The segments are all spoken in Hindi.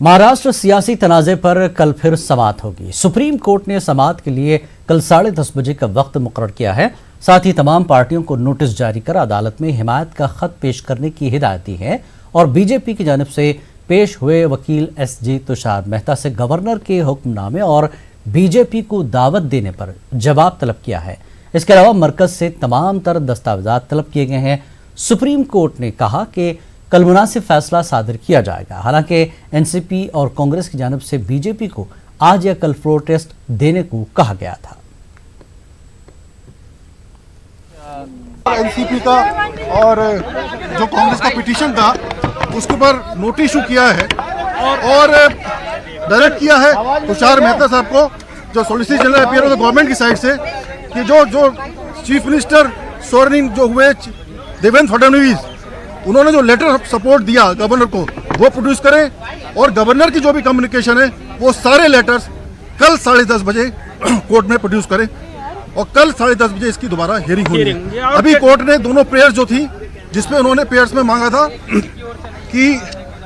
महाराष्ट्र सियासी तनाज़े पर कल फिर समाअत होगी। सुप्रीम कोर्ट ने समाअत के लिए कल 10:30 बजे का वक्त मुकर्रर किया है। साथ ही तमाम पार्टियों को नोटिस जारी कर अदालत में हिमायत का खत पेश करने की हिदायत दी है और बीजेपी की जानिब से पेश हुए वकील SG तुषार मेहता से गवर्नर के हुक्मनामे और बीजेपी को दावत देने पर जवाब तलब किया है। इसके अलावा मरकज से तमाम तर दस्तावेजात तलब किए गए हैं। सुप्रीम कोर्ट ने कहा कि कल मुनासिब फैसला सादर किया जाएगा। हालांकि NCP और कांग्रेस की जानिब से बीजेपी को आज या कल फ्लोर टेस्ट देने को कहा गया था। NCP का और जो कांग्रेस का पिटीशन था उसके ऊपर नोटिस इशू किया है और डायरेक्ट किया है तुषार मेहता साहब को, जो solicitor general appear of the government की साइड से, कि जो चीफ मिनिस्टर सोरेन जो हुए देवेंद्र फडणवीस, उन्होंने जो लेटर ऑफ सपोर्ट दिया गवर्नर को वो प्रोड्यूस करें और गवर्नर की जो भी कम्युनिकेशन है वो सारे लेटर्स कल 10:30 बजे कोर्ट में प्रोड्यूस करें और कल 10:30 बजे इसकी दोबारा हियरिंग होगी। अभी कोर्ट ने दोनों प्रेयर्स जो थी, जिसमें उन्होंने प्रेयर्स में मांगा था कि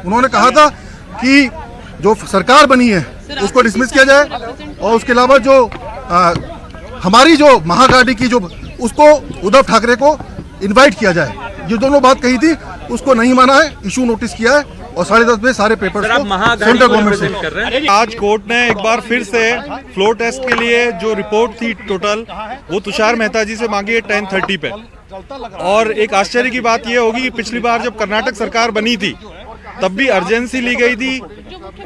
उन्होंने कहा था कि जो सरकार बनी है उसको डिसमिस किया जाए और उसके अलावा जो हमारी जो महागाड़ी की जो उसको उद्धव ठाकरे को इनवाइट किया जाए। ये दोनों बात कही थी, उसको नहीं माना है, इशू नोटिस किया है और 10:30 बजे सारे पेपर्स को सेंट्रल गवर्नमेंट से कर रहे हैं। आज कोर्ट ने एक बार फिर से फ्लोर टेस्ट के लिए जो रिपोर्ट थी टोटल, वो तुषार मेहता जी से मांगी है 10:30 पे। और एक आश्चर्य की बात ये होगी कि पिछली बार जब कर्नाटक सरकार बनी थी तब भी अर्जेंसी ली गई थी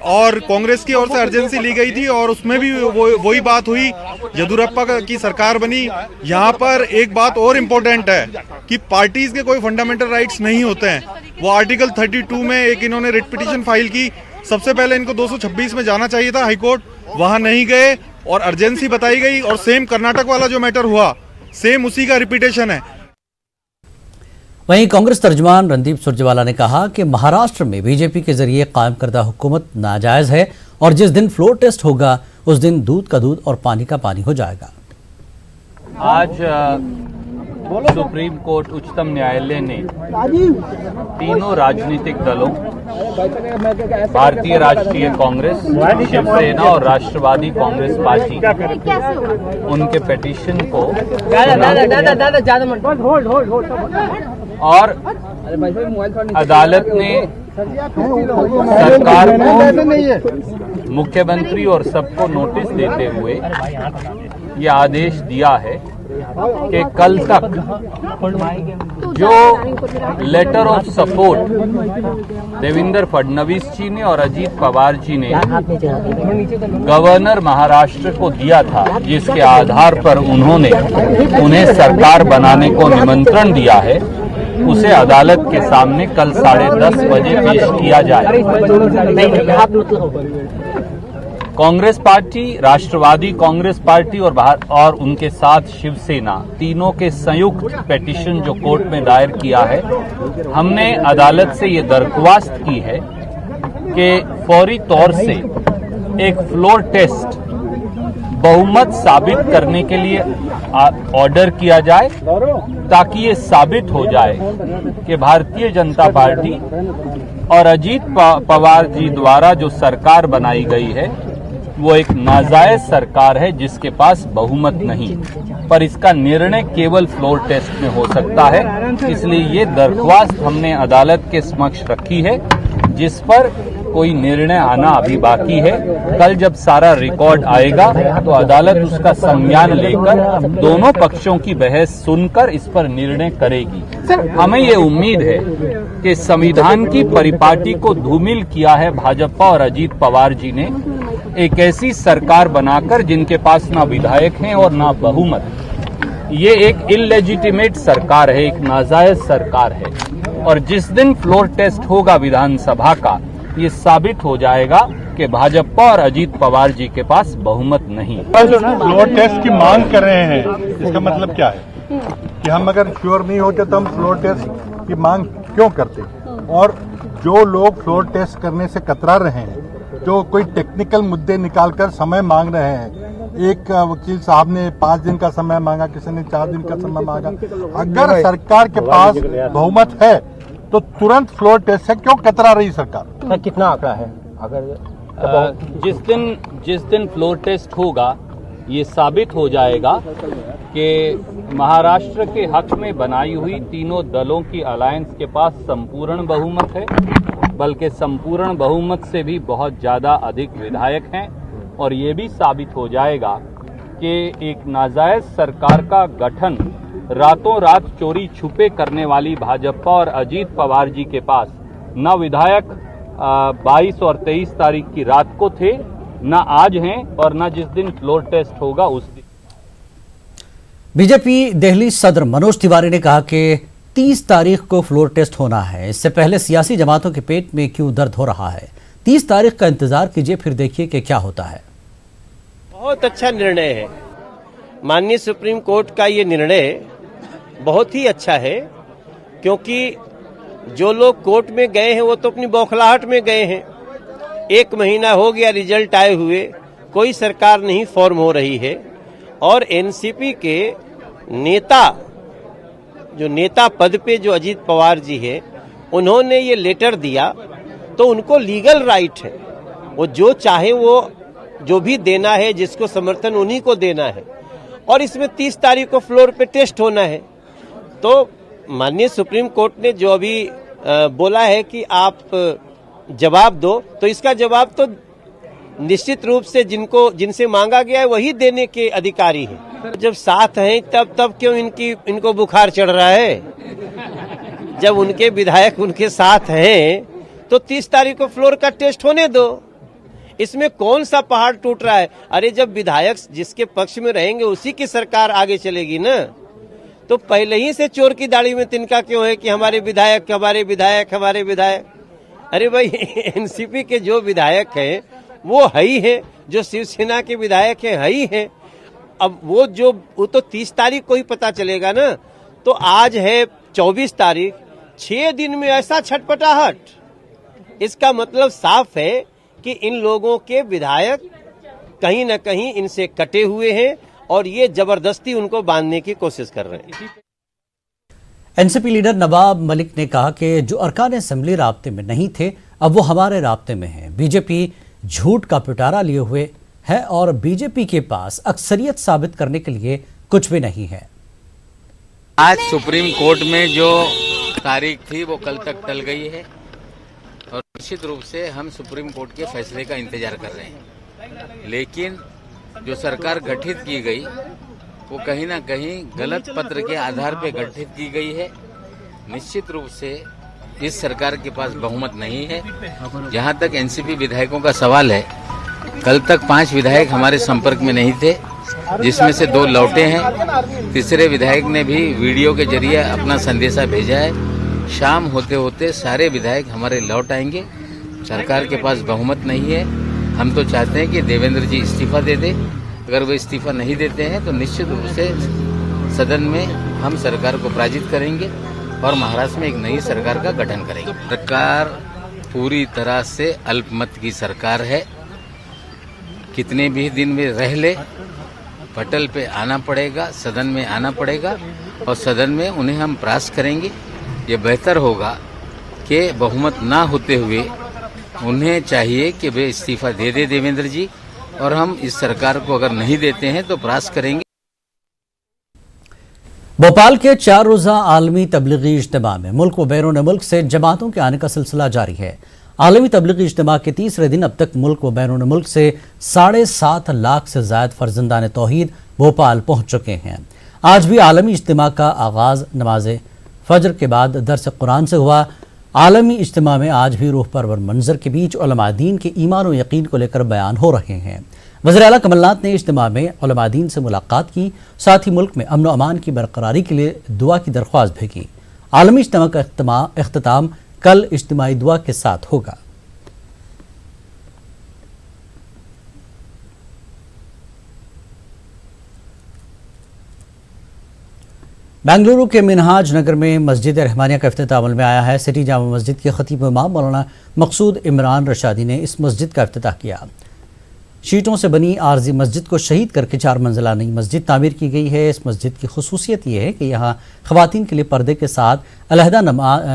और कांग्रेस की ओर से अर्जेंसी ली गई थी और उसमें भी वही बात हुई, येदियुरप्पा की सरकार बनी। यहाँ पर एक बात और इम्पोर्टेंट है कि पार्टीज के कोई फंडामेंटल राइट्स नहीं होते हैं। वो आर्टिकल 32 में एक इन्होंने रिट पिटीशन फाइल की, सबसे पहले इनको 226 में जाना चाहिए था हाईकोर्ट, वहां नहीं गए और अर्जेंसी बताई गई और सेम कर्नाटक वाला जो मैटर हुआ सेम उसी का रिपीटेशन है। वहीं कांग्रेस तर्जुमान रणदीप सुरजेवाला ने कहा कि महाराष्ट्र में बीजेपी के जरिए कायम करदा हुकूमत नाजायज है और जिस दिन फ्लोर टेस्ट होगा उस दिन दूध का दूध और पानी का पानी हो जाएगा। आज सुप्रीम कोर्ट उच्चतम न्यायालय ने तीनों राजनीतिक दलों, भारतीय राष्ट्रीय कांग्रेस, शिवसेना और राष्ट्रवादी कांग्रेस पार्टी, उनके पिटीशन को और अदालत ने सरकार को, मुख्यमंत्री और सबको नोटिस देते हुए ये आदेश दिया है कि कल तक जो letter of support Devendra Fadnavis ji ने और अजीत पवार जी ने गवर्नर महाराष्ट्र को दिया था, जिसके आधार पर उन्हें सरकार बनाने को निमंत्रण दिया है, उसे अदालत के सामने कल 10:30 बजे पेश किया जाए। कांग्रेस पार्टी, राष्ट्रवादी कांग्रेस पार्टी और उनके साथ शिवसेना, तीनों के संयुक्त पिटीशन जो कोर्ट में दायर किया है, हमने अदालत से ये दरख्वास्त की है कि फौरी तौर से एक फ्लोर टेस्ट बहुमत साबित करने के लिए ऑर्डर किया जाए, ताकि ये साबित हो जाए कि भारतीय जनता पार्टी और अजीत पवार जी द्वारा जो सरकार बनाई गई है वो एक नाजायज सरकार है जिसके पास बहुमत नहीं, पर इसका निर्णय केवल फ्लोर टेस्ट में हो सकता है। इसलिए ये दरख्वास्त हमने अदालत के समक्ष रखी है, जिस पर कोई निर्णय आना अभी बाकी है। कल जब सारा रिकॉर्ड आएगा तो अदालत उसका संज्ञान लेकर दोनों पक्षों की बहस सुनकर इस पर निर्णय करेगी। हमें ये उम्मीद है कि संविधान की परिपाटी को धूमिल किया है भाजपा और अजीत पवार जी ने, एक ऐसी सरकार बनाकर जिनके पास ना विधायक हैं और ना बहुमत। ये एक इलेजिटिमेट सरकार है, एक नाजायज सरकार है और जिस दिन फ्लोर टेस्ट होगा विधानसभा का, ये साबित हो जाएगा कि भाजपा और अजीत पवार जी के पास बहुमत नहीं। फ्लोर टेस्ट की मांग कर रहे हैं, इसका मतलब क्या है कि हम अगर श्योर नहीं होते तो हम फ्लोर टेस्ट की मांग क्यों करते? और जो लोग फ्लोर टेस्ट करने से कतरा रहे हैं, जो कोई टेक्निकल मुद्दे निकालकर समय मांग रहे हैं, एक वकील साहब ने 5 दिन का समय मांगा, किसी ने 4 दिन का समय मांगा। अगर सरकार के पास बहुमत है तो तुरंत फ्लोर टेस्ट से क्यों कतरा रही सरकार? कितना आंकड़ा है जिस दिन फ्लोर टेस्ट होगा ये साबित हो जाएगा कि महाराष्ट्र के हक में बनाई हुई तीनों दलों की अलायंस के पास संपूर्ण बहुमत है, बल्कि संपूर्ण बहुमत से भी बहुत ज़्यादा अधिक विधायक हैं। और ये भी साबित हो जाएगा कि एक नाजायज सरकार का गठन रातों रात चोरी छुपे करने वाली भाजपा और अजीत पवार जी के पास न विधायक 22 और 23 तारीख की रात को थे, न आज हैं और न जिस दिन फ्लोर टेस्ट होगा उस दिन। बीजेपी दिल्ली सदर मनोज तिवारी ने कहा कि 30 तारीख को फ्लोर टेस्ट होना है। इससे पहले सियासी जमातों के पेट में क्यों दर्द हो रहा है? 30 तारीख का इंतजार कीजिए, फिर देखिए कि क्या होता है। बहुत अच्छा निर्णय है माननीय सुप्रीम कोर्ट का। ये निर्णय बहुत ही अच्छा है, क्योंकि जो लोग कोर्ट में गए हैं वो तो अपनी बौखलाहट में गए हैं। 1 महीना हो गया रिजल्ट आए हुए, कोई सरकार नहीं फॉर्म हो रही है। और एनसीपी के नेता, जो नेता पद पे जो अजीत पवार जी है, उन्होंने ये लेटर दिया तो उनको लीगल राइट है, वो जो चाहे वो जो भी देना है, जिसको समर्थन उन्हीं को देना है। और इसमें 30 तारीख को फ्लोर पे टेस्ट होना है। तो माननीय सुप्रीम कोर्ट ने जो अभी बोला है कि आप जवाब दो, तो इसका जवाब तो निश्चित रूप से जिनसे मांगा गया है वही देने के अधिकारी हैं। जब साथ हैं तब क्यों इनको बुखार चढ़ रहा है? जब उनके विधायक उनके साथ हैं तो 30 तारीख को फ्लोर का टेस्ट होने दो। इसमें कौन सा पहाड़ टूट रहा है? अरे जब विधायक जिसके पक्ष में रहेंगे उसी की सरकार आगे चलेगी ना। तो पहले ही से चोर की दाढ़ी में तिनका क्यों है कि हमारे विधायक हमारे विधायक हमारे विधायक? अरे भाई एनसीपी के जो विधायक हैं वो है ही है, जो शिवसेना के विधायक हैं है ही है। अब वो तो 30 तारीख को ही पता चलेगा ना। तो आज है 24 तारीख, 6 दिन में ऐसा छटपटाहट, इसका मतलब साफ है कि इन लोगों के विधायक कहीं न कहीं इनसे कटे हुए हैं और ये जबरदस्ती उनको बांधने की कोशिश कर रहे हैं। एनसीपी लीडर नवाब मलिक ने कहा कि जो अरकान असेंबली राब्ते में नहीं थे अब वो हमारे राब्ते में हैं। बीजेपी झूठ का पिटारा लिए हुए है और बीजेपी के पास अक्सरियत साबित करने के लिए कुछ भी नहीं है। आज सुप्रीम कोर्ट में जो तारीख थी वो कल तक टल गई है और निश्चित रूप से हम सुप्रीम कोर्ट के फैसले का इंतजार कर रहे हैं। लेकिन जो सरकार गठित की गई वो कहीं ना कहीं गलत पत्र के आधार पर गठित की गई है। निश्चित रूप से इस सरकार के पास बहुमत नहीं है। जहां तक एनसीपी विधायकों का सवाल है, कल तक 5 विधायक हमारे संपर्क में नहीं थे, जिसमें से 2 लौटे हैं। तीसरे विधायक ने भी वीडियो के जरिए अपना संदेशा भेजा है। शाम होते होते सारे विधायक हमारे लौट आएंगे। सरकार के पास बहुमत नहीं है। हम तो चाहते हैं कि देवेंद्र जी इस्तीफा दे दे। अगर वो इस्तीफा नहीं देते हैं तो निश्चित रूप से सदन में हम सरकार को पराजित करेंगे और महाराष्ट्र में एक नई सरकार का गठन करेंगे। सरकार पूरी तरह से अल्पमत की सरकार है। कितने भी दिन में रह ले, पटल पे आना पड़ेगा, सदन में आना पड़ेगा और सदन में उन्हें हम परास्त करेंगे। ये बेहतर होगा कि बहुमत ना होते हुए उन्हें चाहिए कि वे इस्तीफा दे दे देवेंद्र जी, और हम इस सरकार को अगर नहीं देते हैं तो परास्त करेंगे। भोपाल के 4 रोजा आलमी तबलीगी इज्तिमा में मुल्क व बैरून मुल्क से जमातों के आने का सिलसिला जारी है। आलमी तबलीगी इज्तिमा के तीसरे दिन अब तक मुल्क व बैरून मुल्क से 7.5 लाख से ज्यादा फर्जंदान तौहीद भोपाल पहुंच चुके हैं। आज भी आलमी इज्तिमा का आगाज नमाज फजर के बाद दर्स कुरान से हुआ। आलमी इज्तिमा में आज भी रूह परवर मंजर के बीच उलमा दीन के ईमान व यकीन को लेकर बयान हो रहे हैं। वज़ीर आला कमलनाथ ने इज्तिमा में उलमा दीन से मुलाकात की, साथ ही मुल्क में अमन व अमान की बरकरारी के लिए दुआ की दरख्वास्त भी की। आलमी इज्तिमा का इख्तिताम कल इज्तिमाई दुआ के साथ होगा। बेंगलुरु के मिनहाज नगर में मस्जिद रहमानिया का इफ्तिताह अमल में आया है। सिटी जामा मस्जिद के खतीब इमाम मौलाना मकसूद इमरान रशादी ने इस मस्जिद का इफ्तिताह किया। शीटों से बनी आर्जी मस्जिद को शहीद करके 4 मंजिला नई मस्जिद तामीर की गई है। इस मस्जिद की खुसूसियत यह है कि यहाँ ख़वातीन के लिए पर्दे के साथ अलहदा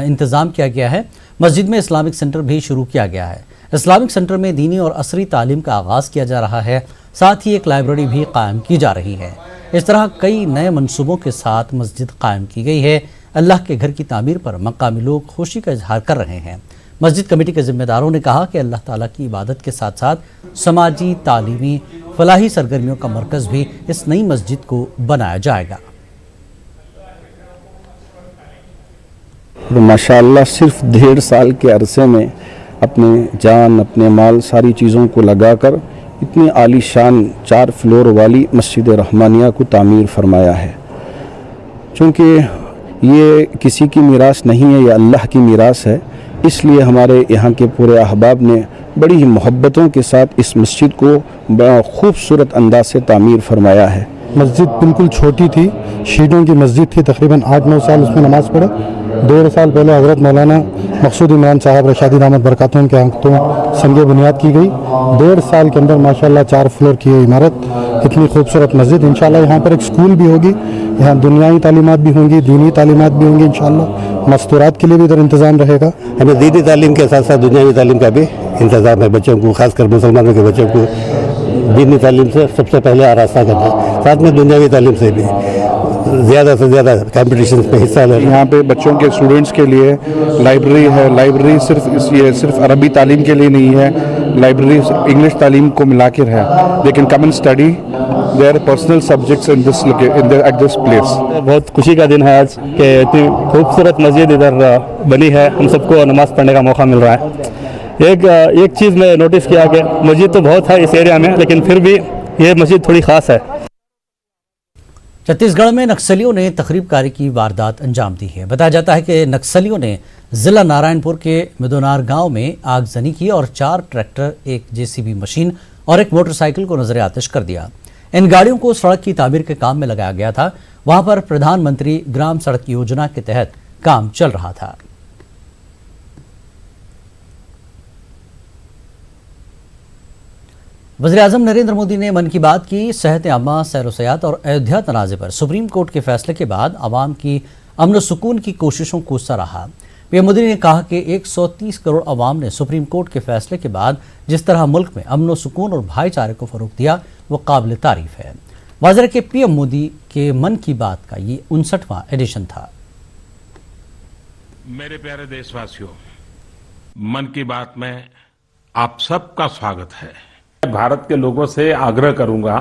इंतज़ाम किया गया है। मस्जिद में इस्लामिक सेंटर भी शुरू किया गया है। इस्लामिक सेंटर में दीनी और असरी तालीम का आगाज किया जा रहा है। साथ ही एक लाइब्रेरी भी कायम की जा रही है। इस तरह कई नए मंसूबों के साथ मस्जिद कायम की गई है। अल्लाह के घर की तामीर पर मकामी लोग खुशी का इजहार कर रहे हैं। मस्जिद कमेटी के जिम्मेदारों ने कहा कि अल्लाह ताला की इबादत के साथ साथ समाजी, तालीमी, फलाही सरगर्मियों का मरकज़ भी इस नई मस्जिद को बनाया जाएगा। माशाअल्लाह सिर्फ 1.5 साल के अरसे में अपने जान, अपने माल, सारी चीज़ों को लगाकर इतनी आलीशान 4 फ्लोर वाली मस्जिद रहमानिया को तामीर फरमाया है। चूँकि ये किसी की मीरास नहीं है, ये अल्लाह की मीरास है, इसलिए हमारे यहाँ के पूरे अहबाब ने बड़ी ही मोहब्बतों के साथ इस मस्जिद को बड़ा खूबसूरत अंदाज से तामीर फरमाया है। मस्जिद बिल्कुल छोटी थी, शीटों की मस्जिद थी, तकरीबन 8-9 साल उसमें नमाज पढ़े। 1.5 साल पहले हज़रत मौलाना मकसूद इमरान साहब रशादी दामद बरकातुहू के हाथों संगे बुनियाद की गई। 1.5 साल के अंदर माशाल्लाह 4 फ्लोर की इमारत, इतनी खूबसूरत मस्जिद। इंशाल्लाह यहाँ पर एक स्कूल भी होगी, यहाँ दुनियावी तालीमात भी होंगी, दीनी तालीमात भी होंगी। इंशाल्लाह मस्तूरात के लिए भी इधर इंतज़ाम रहेगा। हमें दीनी तालीम के साथ साथ दुनियावी तालीम का भी इंतज़ाम है। बच्चों को, खासकर मुसलमानों के बच्चों को दीनी तालीम से सबसे पहले आरास्ता करना, साथ में दुनियावी तालीम से भी ज़्यादा से ज़्यादा कंपटीशन में हिस्सा लेना। यहाँ पे बच्चों के, स्टूडेंट्स के लिए लाइब्रेरी है। लाइब्रेरी सिर्फ अरबी तालीम के लिए नहीं है, लाइब्रेरी इंग्लिश तालीम को मिलाकर है। They can come and study their personal subjects at this place. बहुत खुशी का दिन है आज कि इतनी खूबसूरत मस्जिद इधर बनी है, हम सबको नमाज़ पढ़ने का मौका मिल रहा है। एक चीज़ मैं नोटिस किया कि मस्जिद तो बहुत है इस एरिया में, लेकिन फिर भी ये मस्जिद थोड़ी ख़ास है। छत्तीसगढ़ में नक्सलियों ने तखरीबकारी की वारदात अंजाम दी है। बताया जाता है कि नक्सलियों ने जिला नारायणपुर के मिदोनार गांव में आगजनी की और 4 ट्रैक्टर, एक जेसीबी मशीन और एक मोटरसाइकिल को नजर आतिश कर दिया। इन गाड़ियों को सड़क की तामीर के काम में लगाया गया था। वहां पर प्रधानमंत्री ग्राम सड़क योजना के तहत काम चल रहा था। वज़ीर-ए-आज़म नरेंद्र मोदी ने मन की बात की सेहत आमा, सैर-ओ-सयाहत और अयोध्या तनाज़े पर सुप्रीम कोर्ट के फैसले के बाद आवाम की अमन सुकून की कोशिशों को सराहा। पीएम मोदी ने कहा कि 130 करोड़ आवाम ने सुप्रीम कोर्ट के फैसले के बाद जिस तरह मुल्क में अमन सुकून और भाईचारे को फरोग दिया, वो काबिल तारीफ है। वाज़ेह के पीएम मोदी के मन की बात का ये 59वां एडिशन था। मेरे प्यारे देशवासियों, मन की बात में आप सबका स्वागत है। भारत के लोगों से आग्रह करूंगा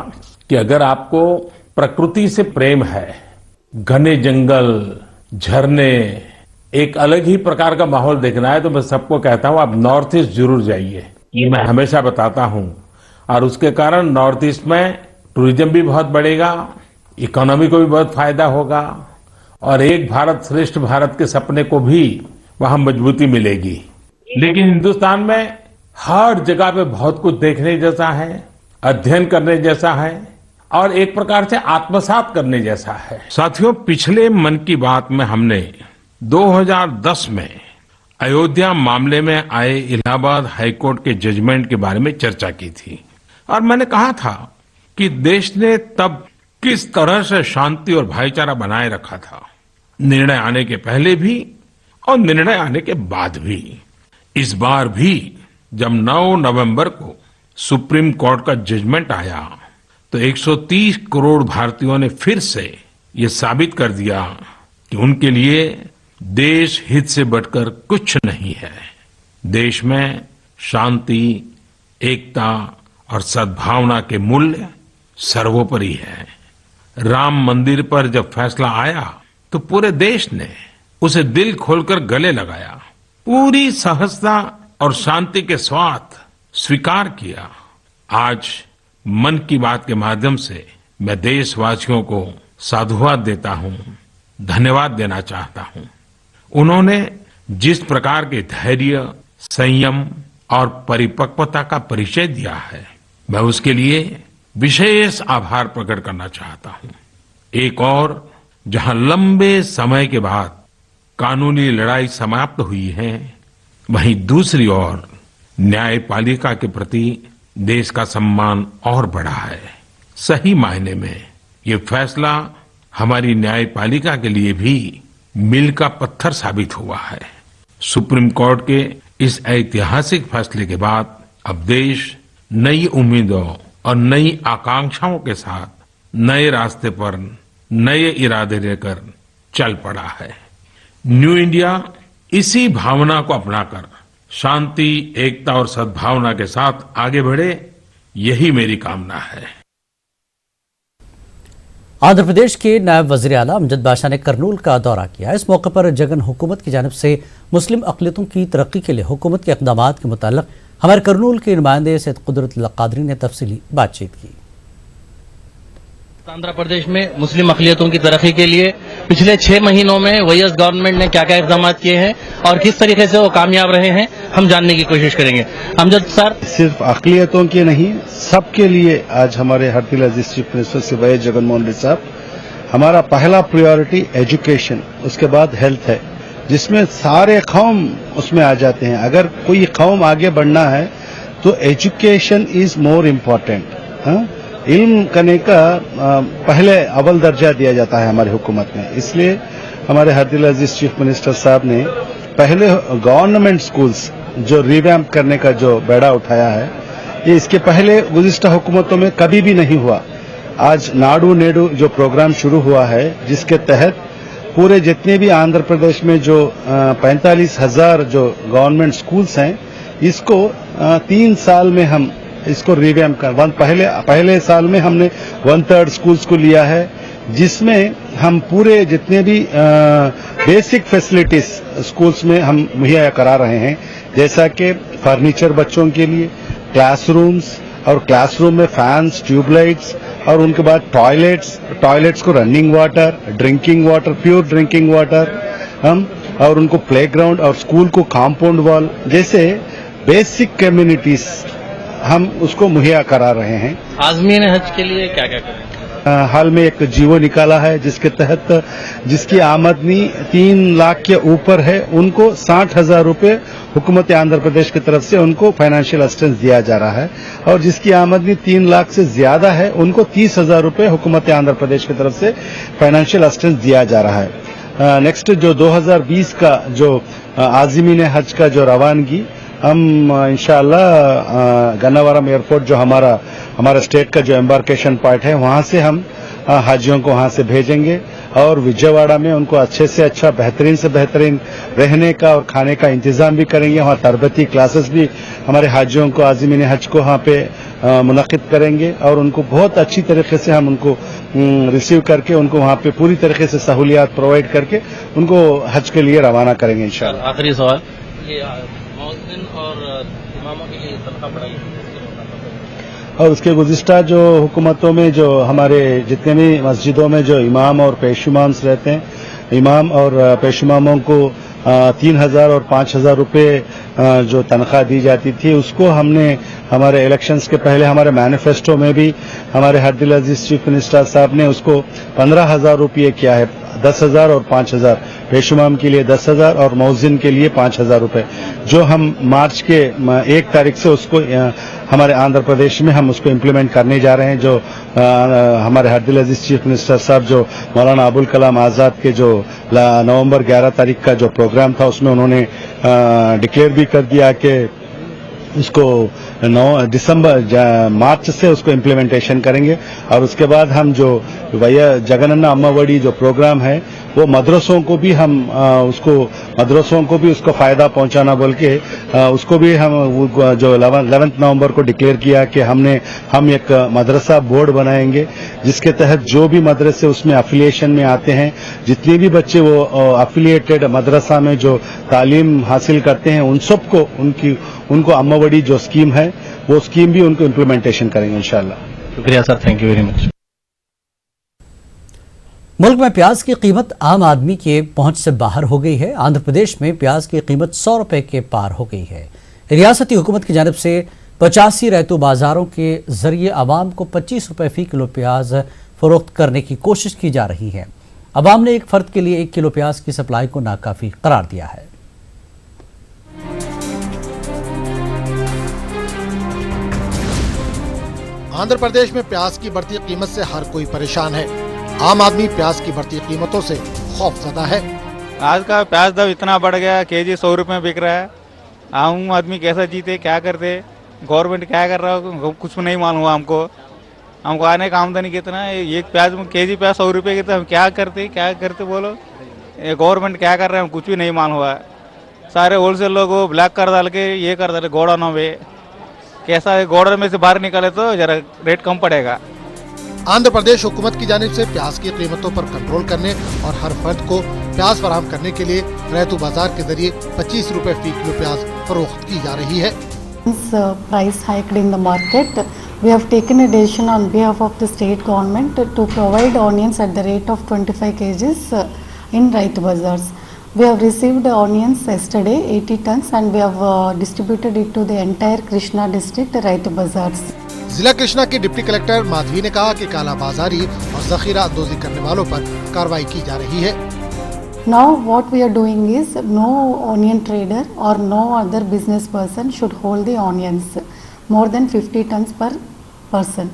कि अगर आपको प्रकृति से प्रेम है, घने जंगल, झरने, एक अलग ही प्रकार का माहौल देखना है, तो मैं सबको कहता हूं आप नॉर्थ ईस्ट जरूर जाइए। ये मैं हमेशा बताता हूं, और उसके कारण नॉर्थ ईस्ट में टूरिज्म भी बहुत बढ़ेगा, इकोनॉमी को भी बहुत फायदा होगा, और एक भारत श्रेष्ठ भारत के सपने को भी वहां मजबूती मिलेगी। लेकिन हिंदुस्तान में हर जगह पे बहुत कुछ देखने जैसा है, अध्ययन करने जैसा है, और एक प्रकार से आत्मसात करने जैसा है। साथियों, पिछले मन की बात में हमने 2010 में अयोध्या मामले में आए इलाहाबाद हाईकोर्ट के जजमेंट के बारे में चर्चा की थी, और मैंने कहा था कि देश ने तब किस तरह से शांति और भाईचारा बनाए रखा था, निर्णय आने के पहले भी और निर्णय आने के बाद भी। इस बार भी जब 9 नवंबर को सुप्रीम कोर्ट का जजमेंट आया, तो 130 करोड़ भारतीयों ने फिर से ये साबित कर दिया कि उनके लिए देश हित से बढ़कर कुछ नहीं है। देश में शांति, एकता और सद्भावना के मूल्य सर्वोपरि है। राम मंदिर पर जब फैसला आया, तो पूरे देश ने उसे दिल खोलकर गले लगाया, पूरी सहजता और शांति के साथ स्वीकार किया। आज मन की बात के माध्यम से मैं देशवासियों को साधुवाद देता हूं, धन्यवाद देना चाहता हूं। उन्होंने जिस प्रकार के धैर्य, संयम और परिपक्वता का परिचय दिया है, मैं उसके लिए विशेष आभार प्रकट करना चाहता हूं। एक और जहां लंबे समय के बाद कानूनी लड़ाई समाप्त हुई है, वहीं दूसरी ओर न्यायपालिका के प्रति देश का सम्मान और बढ़ा है। सही मायने में ये फैसला हमारी न्यायपालिका के लिए भी मील का पत्थर साबित हुआ है। सुप्रीम कोर्ट के इस ऐतिहासिक फैसले के बाद अब देश नई उम्मीदों और नई आकांक्षाओं के साथ नए रास्ते पर नए इरादे लेकर चल पड़ा है। न्यू इंडिया इसी भावना को अपनाकर शांति, एकता और सद्भावना के साथ आगे बढ़े, यही मेरी कामना है। आंध्र प्रदेश के नायब वजीर आला अमजद बाशा ने करनूल का दौरा किया। इस मौके पर जगन हुकूमत की जानिब से मुस्लिम अक़लियतों की तरक्की के लिए हुकूमत के इक़दामात के मुताल्लिक़ हमारे करनूल के नुमाइंदे सैयद कुदरतुल्लाह क़ादरी ने तफसीली बातचीत की। आंध्र प्रदेश में मुस्लिम अक़लियतों की तरक्की के लिए पिछले 6 महीनों में वाईएस गवर्नमेंट ने क्या क्या इक़दाम किए हैं और किस तरीके से वो कामयाब रहे हैं, हम जानने की कोशिश करेंगे। अमजद सर, सिर्फ अक़लियतों के नहीं, सबके लिए आज हमारे हरदिल अजीज चीफ मिनिस्टर से वाईएस जगनमोहन रेड्डी साहब, हमारा पहला प्रायोरिटी एजुकेशन, उसके बाद हेल्थ है, जिसमें सारे कौम उसमें आ जाते हैं। अगर कोई कौम आगे बढ़ना है तो एजुकेशन इज मोर इम्पोर्टेंट। इल्म करने का पहले अव्वल दर्जा दिया जाता है हमारी हुकूमत में। इसलिए हमारे हरदिल अजीज चीफ मिनिस्टर साहब ने पहले गवर्नमेंट स्कूल्स जो रिवैम्प करने का जो बेड़ा उठाया है, ये इसके पहले गुज़िश्ता हुकूमतों में कभी भी नहीं हुआ। आज नाडू नेडू जो प्रोग्राम शुरू हुआ है, जिसके तहत पूरे जितने भी आंध्र प्रदेश में जो 45,000 जो गवर्नमेंट स्कूल्स हैं, इसको 3 साल में हम इसको रिवैम्प कर, पहले साल में हमने 1/3 स्कूल्स को लिया है, जिसमें हम पूरे जितने भी बेसिक फैसिलिटीज स्कूल्स में हम मुहैया करा रहे हैं, जैसा कि फर्नीचर बच्चों के लिए, क्लासरूम्स और क्लासरूम में फैंस, ट्यूबलाइट्स और उनके बाद टॉयलेट्स को running water, drinking water, pure drinking water हम, और उनको प्लेग्राउंड और स्कूल को कॉम्पाउंड वॉल जैसे बेसिक कम्युनिटीज हम उसको मुहैया करा रहे हैं। आज़मीन हज के लिए क्या क्या करें? हाल में एक जीवो निकाला है, जिसके तहत जिसकी आमदनी 3 लाख के ऊपर है, उनको 60,000 रुपये हुकूमत आंध्र प्रदेश की तरफ से उनको फाइनेंशियल असिस्टेंस दिया जा रहा है, और जिसकी आमदनी 3 लाख से ज्यादा है, उनको 30,000 रुपये हुकूमत आंध्र प्रदेश की तरफ से फाइनेंशियल असिस्टेंस दिया जा रहा है। नेक्स्ट जो 2020 का जो आज़मीन हज का जो रवानगी, हम इंशाअल्लाह गन्नावरम एयरपोर्ट जो हमारा स्टेट का जो एम्बार्केशन पॉइंट है, वहां से हम हाजियों को वहां से भेजेंगे, और विजयवाड़ा में उनको अच्छे से अच्छा, बेहतरीन से बेहतरीन रहने का और खाने का इंतजाम भी करेंगे। वहां तरबती क्लासेस भी हमारे हाजियों को आज़मीन हज को वहां पे मुनक़िद करेंगे, और उनको बहुत अच्छी तरीके से हम उनको रिसीव करके उनको वहां पे पूरी तरीके से सहूलियात प्रोवाइड करके उनको हज के लिए रवाना करेंगे इंशाअल्लाह। आखिरी सवाल, मुअज्जिन और इमामों के लिए तनख्वाह बढ़ाई, और उसके गुज़िश्ता जो हुकूमतों में जो हमारे जितने भी मस्जिदों में जो इमाम और पेश इमाम्स रहते हैं, इमाम और पेश इमामों को 3,000 और 5,000 रुपये जो तनख्वाह दी जाती थी, उसको हमने हमारे इलेक्शंस के पहले हमारे मैनिफेस्टो में भी हमारे हरदिल अजीज चीफ मिनिस्टर साहब ने उसको 15,000 रुपये किया है। 10,000 और 5,000, पेशुमाम के लिए 10,000 और मौजिन के लिए 5,000 रुपये, जो हम मार्च के 1 तारीख से उसको हमारे आंध्र प्रदेश में हम उसको इम्प्लीमेंट करने जा रहे हैं। जो हमारे हरदिल अजीज चीफ मिनिस्टर साहब जो मौलाना अबुल कलाम आज़ाद के जो नवंबर 11 तारीख का जो प्रोग्राम था, उसमें उन्होंने डिक्लेयर भी कर दिया कि उसको मार्च से उसको इम्प्लीमेंटेशन करेंगे, और उसके बाद हम जो जगनन्ना अम्मावड़ी जो प्रोग्राम है, वो मदरसों को भी हम उसको फायदा पहुंचाना बोल के उसको भी हम जो 11 नवंबर को डिक्लेयर किया कि हम एक मदरसा बोर्ड बनाएंगे, जिसके तहत जो भी मदरसे उसमें अफिलिएशन में आते हैं, जितने भी बच्चे वो अफिलिएटेड मदरसा में जो तालीम हासिल करते हैं, उन सबको उनको अम्मावड़ी जो स्कीम है, वो स्कीम भी उनको इम्प्लीमेंटेशन करेंगे इंशाअल्लाह। शुक्रिया sir, thank you very much. मुल्क में प्याज की कीमत आम आदमी के पहुंच से बाहर हो गई है। आंध्र प्रदेश में प्याज की कीमत 100 रुपए के पार हो गई है। रियासती हुकूमत की जानिब से 85 रैतु बाजारों के जरिए आवाम को 25 रुपए फी किलो प्याज फरोख्त करने की कोशिश की जा रही है। आवाम ने एक फर्द के लिए 1 किलो प्याज की सप्लाई को नाकाफी करार दिया है। आंध्र प्रदेश में प्याज की बढ़ती कीमत से हर कोई परेशान है। आम आदमी प्याज की बढ़ती कीमतों से खौफजदा है। आज का प्याज दाम इतना बढ़ गया, केजी 100 रुपए में बिक रहा है, आम आदमी कैसा जीते, क्या करते, गवर्नमेंट क्या कर रहा है, कुछ नहीं मालूम हुआ हमको आने का आमदनी कितना है, एक प्याज में केजी प्याज 100 रुपये की, तो हम क्या करते बोलो, गवर्नमेंट क्या कर रहे हैं कुछ भी नहीं मालूम हुआ। सारे होलसेल लोग ब्लैक कर डाल के ये कर डाले गोडाउनों में, कैसा है गोडाउन में से बाहर निकाले तो जरा रेट कम पड़ेगा। आंध्र प्रदेश हुकूमत की जानिब से प्याज की कीमतों पर कंट्रोल करने और हर फर्द को प्याज फराहम करने के लिए रैतू बाजार के जरिए 25 रुपए फी किलो प्याज फरोख्त की जा रही है। Price hiked in the market, we have taken a decision on behalf of the state government to provide onions at the rate of 25 kgs in Raitu Bazaars. We have received onions yesterday 80 tons and we have distributed it to the entire Krishna district Raitu Bazaars. जिला कृष्णा के डिप्टी कलेक्टर माधवी ने कहा कि काला बाजारी और जखीरा अंदोजी करने वालों पर कार्रवाई की जा रही है। Now what we are doing is no onion trader or no other business person should hold the onions more than 50 tons per person.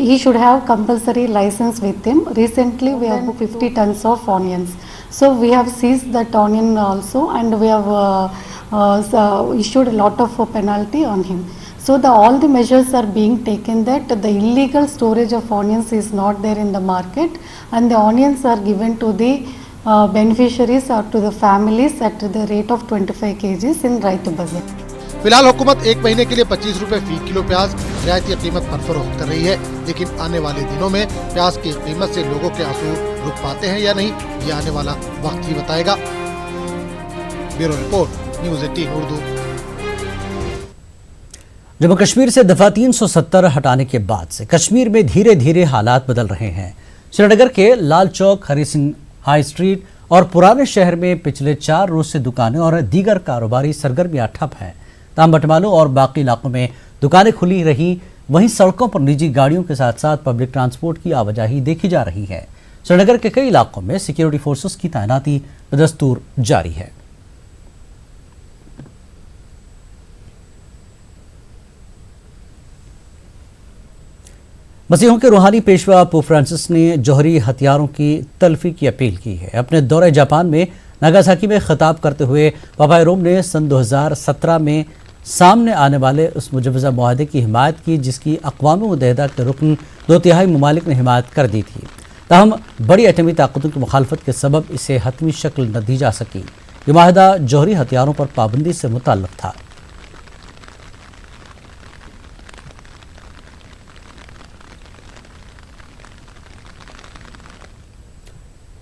He should have compulsory license with him. Recently we have 50 tons of onions. So we have seized that onion also and we have issued a lot of penalty on him. So all the measures are being taken that the illegal storage of onions is not there in the market and the onions are given to the beneficiaries or to the families at the rate of 25 kgs in Raitu Bazaar. फिलहाल हुकूमत एक महीने के लिए 25 रुपए फी किलो प्याज रियायती कीमत पर फरोख्त कर रही है, लेकिन आने वाले दिनों में प्याज की कीमत से लोगों के आंसू रुक पाते हैं या नहीं, ये आने वाला वक्त ही बताएगा। Bureau report, news 18 Urdu. Jammu Kashmir से दफा 370 हटाने के बाद से कश्मीर में धीरे धीरे हालात बदल रहे हैं। श्रीनगर के लाल चौक, हरी सिंह हाई स्ट्रीट और पुराने शहर में पिछले 4 रोज से दुकानें और दीगर कारोबारी सरगर्मियां ठप हैं। ताम बटमालू और बाकी इलाकों में दुकानें खुली रही, वहीं सड़कों पर निजी गाड़ियों के साथ साथ पब्लिक ट्रांसपोर्ट की आवाजाही देखी जा रही है। श्रीनगर के कई इलाकों में सिक्योरिटी फोर्सेस की तैनाती बदस्तूर जारी है। मसीहों के रूहानी पेशवा पोप फ्रांसिस ने जौहरी हथियारों की तल्फी की अपील की है। अपने दौरे जापान में नागासाकी में खिताब करते हुए पापा रोम ने सन 2017 में सामने आने वाले उस मुजवजा मुआहदे की हिमायत की जिसकी अक़वाम मुत्तहिदा के रुकन 2/3 ममालिक ने हिमायत कर दी थी। ताहम बड़ी एटमी ताकतों की मुखालफत के सबब इसे हतमी शक्ल न दी जा सकी। ये मुआहदा जौहरी हथियारों पर पाबंदी से मुतल्लक था।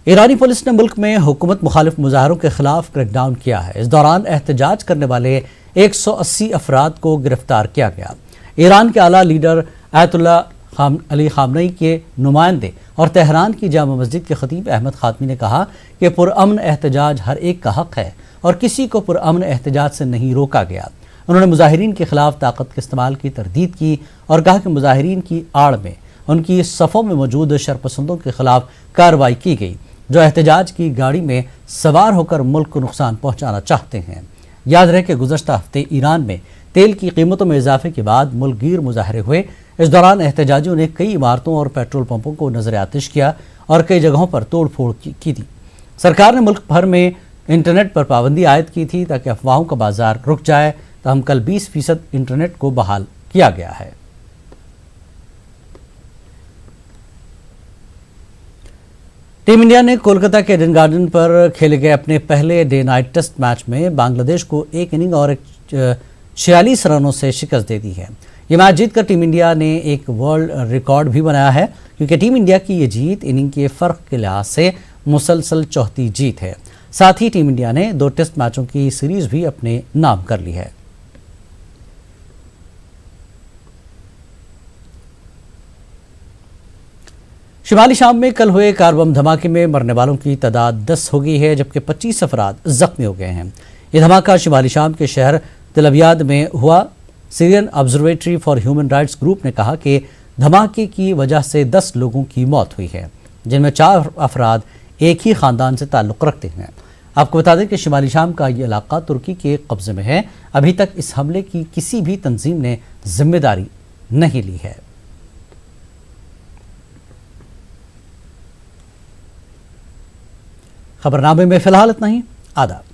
ईरानी पुलिस ने मुल्क में हुकूमत मुखालिफ मुजाहरों के खिलाफ क्रैकडाउन किया है। इस दौरान एहतजाज करने वाले 180 अफराद को गिरफ्तार किया गया। ईरान के आला लीडर आयतुल्ला अली खामनेई के नुमाइंदे और तेहरान की जामा मस्जिद के खतीब अहमद खातमी ने कहा कि पुरअमन एहतजाज हर एक का हक है और किसी को पुरअमन एहतजाज से नहीं रोका गया। उन्होंने मुजाहिरीन के खिलाफ ताकत के इस्तेमाल की तरदीद की और कहा कि मुजाहिरीन की आड़ में उनकी सफ़ों में मौजूद शरपसंदों के खिलाफ कार्रवाई की गई जो एहतजाज की गाड़ी में सवार होकर मुल्क को नुकसान पहुंचाना चाहते हैं। याद रहे कि गुज़श्ता हफ्ते ईरान में तेल की कीमतों में इजाफे के बाद मुल्क गिर मुजाहरे हुए। इस दौरान एहतजाजियों ने कई इमारतों और पेट्रोल पंपों को नजर आतिश किया और कई जगहों पर तोड़ फोड़ की थी। सरकार ने मुल्क भर में इंटरनेट पर पाबंदी आयद की थी ताकि अफवाहों का बाजार रुक जाए। तहम कल 20% इंटरनेट को बहाल किया गया है। टीम इंडिया ने कोलकाता के ईडन गार्डन पर खेले गए अपने पहले डे नाइट टेस्ट मैच में बांग्लादेश को 1 इनिंग और 46 रनों से शिकस्त दे दी है। ये मैच जीतकर टीम इंडिया ने एक वर्ल्ड रिकॉर्ड भी बनाया है क्योंकि टीम इंडिया की ये जीत इनिंग के फ़र्क के लिहाज से मुसलसल चौथी जीत है। साथ ही टीम इंडिया ने 2 टेस्ट मैचों की सीरीज भी अपने नाम कर ली है। शिमाली शाम में कल हुए कार बम धमाके में मरने वालों की तादाद 10 हो गई है जबकि 25 अफराद जख्मी हो गए हैं। यह धमाका शिमाली शाम के शहर तिलबियाद में हुआ। Syrian observatory for human rights group ने कहा कि धमाके की वजह से 10 लोगों की मौत हुई है जिनमें 4 अफराद एक ही ख़ानदान से ताल्लुक़ रखते हैं। आपको बता दें कि शिमाली शाम का ये इलाका तुर्की के कब्ज़े में है। अभी तक इस हमले की किसी भी तंजीम ने जिम्मेदारी नहीं ली है। खबरनामे में फिलहाल इतना ही। आदाब।